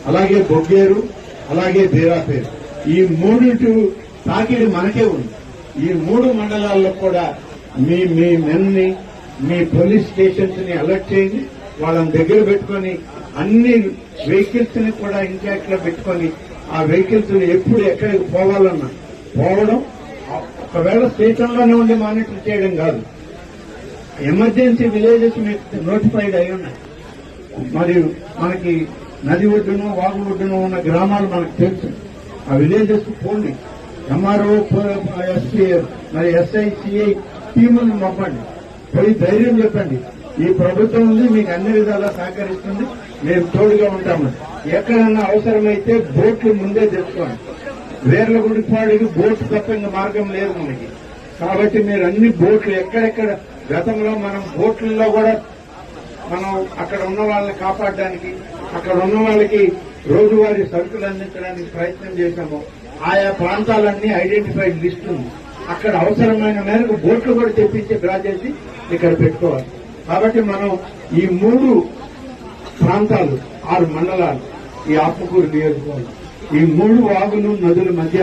అలాగే బొగ్గేరు, అలాగే బీరాపేరు. ఈ మూడింటి తాకిడి మనకే ఉంది. ఈ 3 మండలాల్లో కూడా మీ మెన్ని, మీ పోలీస్ స్టేషన్స్ ని అలర్ట్ చేయండి. వాళ్ళని దగ్గర పెట్టుకుని అన్ని వెహికల్స్ ని కూడా ఇన్టాక్ట్ లో పెట్టుకుని ఆ వెహికల్స్ ఎప్పుడు ఎక్కడికి పోవాలన్నా పోవడం, ఒకవేళ స్టేషన్లోనే ఉండి మానిటర్ చేయడం కాదు. ఎమర్జెన్సీ విలేజెస్ మీకు నోటిఫైడ్ అయి ఉన్నాయి. మరియు మనకి నది ఒడ్డును, వాగు ఒడ్డును ఉన్న గ్రామాలు మనకు తెలుసు. ఆ విలేజెస్ పోండి, ఎంఆర్ఓ, మరి ఎస్ఐ, సిఐ టీములను పంపండి, పోయి ధైర్యం చెప్పండి. ఈ ప్రభుత్వం ఉంది, మీకు అన్ని విధాలా సహకరిస్తుంది, మేము తోడుగా ఉంటాము. ఎక్కడన్నా అవసరమైతే బోట్లు ముందే తెచ్చుకోండి. వేర్లగుడిపాడికి బోటు తప్ప ఇంకా మార్గం లేదు మనకి. కాబట్టి మీరు అన్ని బోట్లు ఎక్కడెక్కడ గతంలో మనం బోట్లలో కూడా మనం అక్కడ ఉన్న వాళ్ళని కాపాడడానికి, అక్కడ ఉన్న వాళ్ళకి రోజువారీ సరుకులు అందించడానికి ప్రయత్నం చేశాము. ఆయా ప్రాంతాలన్నీ ఐడెంటిఫైడ్ లిస్ట్ ఉంది. అక్కడ అవసరమైన మేరకు బోట్లు కూడా తెప్పించి డ్రా చేసి ఇక్కడ పెట్టుకోవాలి. కాబట్టి మనం ఈ 3 ప్రాంతాలు, 6 మండలాలు, ఈ ఆత్మకూరు నియోజకవర్గం, ఈ 3 వాగులు, నదుల మధ్య